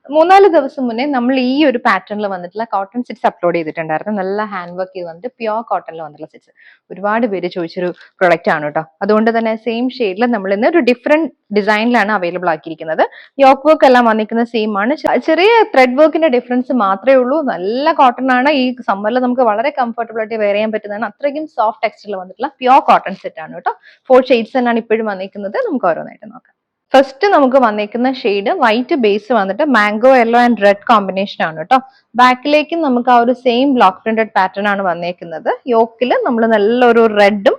3-4 ദിവസം മുന്നേ നമ്മൾ ഈ ഒരു പാറ്റേണിൽ വന്നിട്ടുള്ള കോട്ടൺ സെറ്റ്സ് അപ്ലോഡ് ചെയ്തിട്ടുണ്ടായിരുന്നു. നല്ല ഹാൻഡ് വർക്ക് ചെയ്ത് വന്നിട്ട് പ്യോർ കോട്ടണിൽ വന്നിട്ടുള്ള സെറ്റ്സ്. ഒരുപാട് പേര് ചോദിച്ചൊരു പ്രൊഡക്റ്റ് ആണ് കേട്ടോ. അതുകൊണ്ട് തന്നെ സെയിം ഷെയ്ഡിൽ നമ്മൾ ഇന്ന് ഒരു ഡിഫറെന്റ് ഡിസൈനിലാണ് അവൈലബിൾ ആക്കിയിരിക്കുന്നത്. യോക്ക് വർക്ക് എല്ലാം വന്നിരിക്കുന്നത് സെയിം ആണ്. ചെറിയ ത്രെഡ് വർക്കിന്റെ ഡിഫറൻസ് മാത്രമേ ഉള്ളൂ. നല്ല കോട്ടൺ ആണ്. ഈ സമ്മറിൽ നമുക്ക് വളരെ കംഫർട്ടബിൾ ആയിട്ട് വെയർ ചെയ്യാൻ പറ്റുന്നതാണ്. അത്രയ്ക്കും സോഫ്റ്റ് ടെക്സ്ചറിൽ വന്നിട്ടുള്ള പ്യോർ കോട്ടൺ സെറ്റ് ആണ് കേട്ടോ. 4 ഷെയ്ഡ്സ് തന്നെയാണ് ഇപ്പോഴും വന്നിരിക്കുന്നത്. നമുക്ക് ഓരോന്നായിട്ട് നോക്കാം. ഫസ്റ്റ് നമുക്ക് വന്നേക്കുന്ന ഷെയ്ഡ് വൈറ്റ് ബേസ് വന്നിട്ട് mango yellow and red combination ആണ് കേട്ടോ. ബാക്കിലേക്കും നമുക്ക് ആ ഒരു സെയിം ബ്ലോക്ക് പ്രിന്റഡ് പാറ്റേൺ ആണ് വന്നേക്കുന്നത്. യോക്കിൽ നമ്മൾ നല്ലൊരു റെഡ്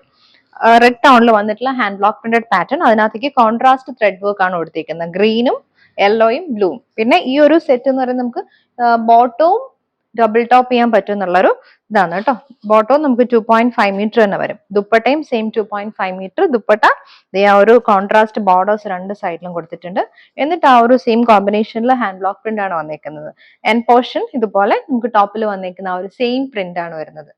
ടോണിൽ വന്നിട്ടുള്ള ഹാൻഡ് ബ്ലോക്ക് പ്രിന്റഡ് പാറ്റേൺ. അതിനകത്തേക്ക് കോൺട്രാസ്റ്റ് ത്രെഡ് വർക്ക് ആണ് കൊടുത്തേക്കുന്നത്. ഗ്രീനും യെല്ലോയും ബ്ലൂവും. പിന്നെ ഈ ഒരു സെറ്റ് എന്ന് പറയുന്നത് നമുക്ക് ബോട്ടവും ഡബിൾ ടോപ്പ് ചെയ്യാൻ പറ്റും എന്നുള്ളൊരു ഇതാണ് കേട്ടോ. ബോട്ടവും നമുക്ക് 2.5 മീറ്റർ തന്നെ വരും. ദുപ്പട്ടയും സെയിം 2.5 മീറ്റർ ദുപ്പട്ട. ആ ഒരു കോൺട്രാസ്റ്റ് ബോർഡേഴ്സ് രണ്ട് സൈഡിലും കൊടുത്തിട്ടുണ്ട്. എന്നിട്ട് ആ ഒരു സെയിം കോമ്പിനേഷനിൽ ഹാൻഡ് ബ്ലോക്ക് പ്രിന്റ് ആണ് വന്നേക്കുന്നത്. എൻഡ് പോർഷൻ ഇതുപോലെ നമുക്ക് ടോപ്പിൽ വന്നേക്കുന്ന ആ ഒരു സെയിം പ്രിന്റ് ആണ് വരുന്നത്.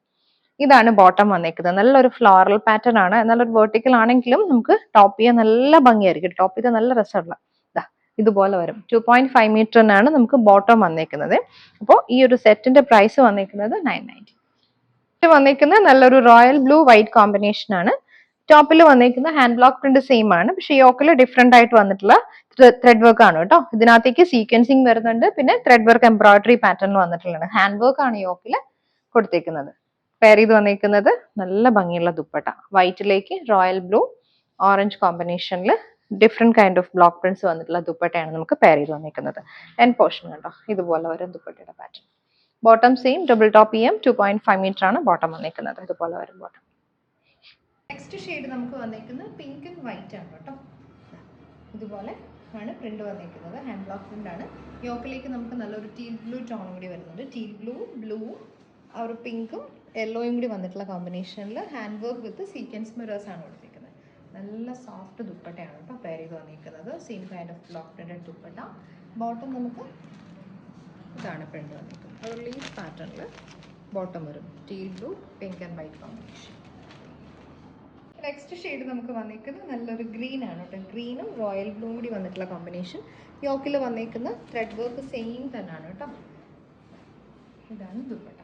ഇതാണ് ബോട്ടം വന്നേക്കുന്നത്. നല്ലൊരു ഫ്ലോറൽ പാറ്റേൺ ആണ്. എന്നാൽ ഒരു വെർട്ടിക്കൽ ആണെങ്കിലും നമുക്ക് ടോപ്പ് ചെയ്യാൻ നല്ല ഭംഗിയായിരിക്കും. ടോപ്പ് ചെയ്താൽ നല്ല രസമുള്ള ഇതുപോലെ വരും. 2.5 മീറ്ററിനാണ് നമുക്ക് ബോട്ടം വന്നേക്കുന്നത്. അപ്പോൾ ഈ ഒരു സെറ്റിന്റെ പ്രൈസ് വന്നേക്കുന്നത് 990. വന്നേക്കുന്നത് നല്ലൊരു റോയൽ ബ്ലൂ വൈറ്റ് കോമ്പിനേഷൻ ആണ്. ടോപ്പിൽ വന്നേക്കുന്ന ഹാൻഡ് ബ്ലോക്ക് പ്രിന്റ് സെയിം ആണ്. പക്ഷെ യോക്കിൽ ഡിഫറെന്റ് ആയിട്ട് വന്നിട്ടുള്ള ത്രെഡ് വർക്ക് ആണ് കേട്ടോ. ഇതിനകത്തേക്ക് സീക്വൻസിങ് വരുന്നുണ്ട്. പിന്നെ ത്രെഡ് വർക്ക് എംബ്രോയിഡറി പാറ്റേണിൽ വന്നിട്ടുള്ളത്. ഹാൻഡ് വർക്ക് ആണ് യോക്കിൽ കൊടുത്തേക്കുന്നത്. പെയർ ചെയ്ത് വന്നേക്കുന്നത് നല്ല ഭംഗിയുള്ള ദുപ്പട്ട. വൈറ്റിലേക്ക് റോയൽ ബ്ലൂ ഓറഞ്ച് കോമ്പിനേഷനിൽ different kind of block prints വന്നിട്ടുള്ള ദുപ്പട്ടയാണ് നമുക്ക് പെയർ ചെയ്ത് വന്നിരിക്കുന്നത്. എൻഡ് പോർഷൻ കണ്ടോ, ഇതുപോലെ വരും ദുപ്പട്ടയുടെ pattern. Bottom same double top ചെയ്യാം. 2.5 മീറ്റർ ആണ് ബോട്ടം വന്നിരിക്കുന്നത്. ഇതുപോലെ വരും ബോട്ടം. നെക്സ്റ്റ് ഷെയ്ഡ് നമുക്ക് വന്നിരിക്കുന്നത് പിങ്ക് ആൻഡ് വൈറ്റ് ആണ് കേട്ടോ. ഇതുപോലെ ആണ് പ്രിന്റ് വന്നിരിക്കുന്നത്. ഹാൻഡ് ബ്ലോക്ക് പ്രിന്റ് ആണ്. യോക്കിലേക്ക് നമുക്ക് നല്ലൊരു ടീൽ ബ്ലൂ ടോണും കൂടി വരുന്നുണ്ട്. ടീൽ ബ്ലൂവും ആ ഒരു പിങ്കും യെല്ലോയും കൂടി വന്നിട്ടുള്ള കോമ്പിനേഷനിൽ hand work with sequence mirrors ആണ് കൊടുത്തിരിക്കുന്നത്. നല്ല സോഫ്റ്റ് ദുപ്പട്ടയാണ് കേട്ടോ പെയർ ചെയ്ത് വന്നിരിക്കുന്നത്. Same kind of block printed dupatta. Bottom നമുക്ക് ഇതാണ് പ്രിന്റ് വന്നിരിക്കുന്നത്. ഒരു ലീഫ് പാറ്റേണിൽ ബോട്ടം വരും. Teal blue pink and white combination. Next shade നമുക്ക് വന്നിരിക്കുന്നത് നല്ലൊരു ഗ്രീൻ ആണ് കേട്ടോ. ഗ്രീനും റോയൽ ബ്ലൂവും കൂടി വന്നിട്ടുള്ള കോമ്പിനേഷൻ. യോക്കിൽ വന്നിരിക്കുന്ന ത്രെഡ് വർക്ക് സെയിം തന്നെയാണ് കേട്ടോ. ഇതാണ് ദുപ്പട്ട.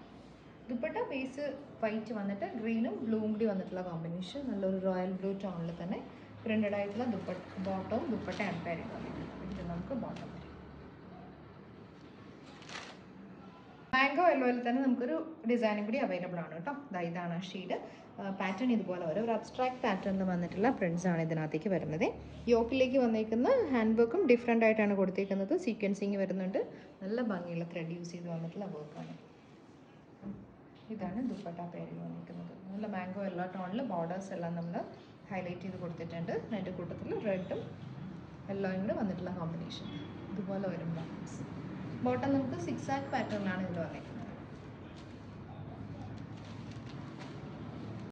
ദുപ്പട്ട ബേസ് വൈറ്റ് വന്നിട്ട് ഗ്രീനും ബ്ലൂവും കൂടി വന്നിട്ടുള്ള കോമ്പിനേഷൻ. നല്ലൊരു റോയൽ ബ്ലൂ ടോണിൽ തന്നെ പ്രിന്റഡ് ആയിട്ടുള്ള ബോട്ടവും ദുപ്പട്ടയാണ് പെയർ ചെയ്ത് വന്നിരിക്കുന്നത്. ഇത് നമുക്ക് ബോട്ടം വരും. മാംഗോ യെല്ലോയിൽ തന്നെ നമുക്കൊരു ഡിസൈനും കൂടി അവൈലബിൾ ആണ് കേട്ടോ. ഇതാണ് ഷെയ്ഡ്. പാറ്റേൺ ഇതുപോലെ വരും. ഒരു അബ്സ്ട്രാക്ട് പാറ്റേണിൽ വന്നിട്ടുള്ള പ്രിന്റ്സ് ആണ് ഇതിനകത്തേക്ക് വരുന്നത്. യോക്കിലേക്ക് വന്നിരിക്കുന്ന ഹാൻഡ് വർക്കും ഡിഫറെൻ്റ് ആയിട്ടാണ് കൊടുത്തിരിക്കുന്നത്. സീക്വൻസിങ് വരുന്നുണ്ട്. നല്ല ഭംഗിയുള്ള ത്രെഡ് യൂസ് ചെയ്ത് വന്നിട്ടുള്ള വർക്കാണ്. ഇതാണ് ദുപ്പട്ട പെയർ ചെയ്ത് വന്നിരിക്കുന്നത്. നല്ല മാംഗോ യെല്ലോ ടോണിൽ ബോർഡേഴ്സ് എല്ലാം നമ്മൾ ഹൈലൈറ്റ് ചെയ്ത് കൊടുത്തിട്ടുണ്ട്. അതിൻ്റെ കൂട്ടത്തിൽ റെഡും യെല്ലോയും കൂടെ വന്നിട്ടുള്ള കോമ്പിനേഷൻ. ഇതുപോലെ വരും ബോട്ടംസ്. ബോട്ടം നമുക്ക് 6 പാറ്റേണിലാണ് ഇതിൽ വന്നിരിക്കുന്നത്.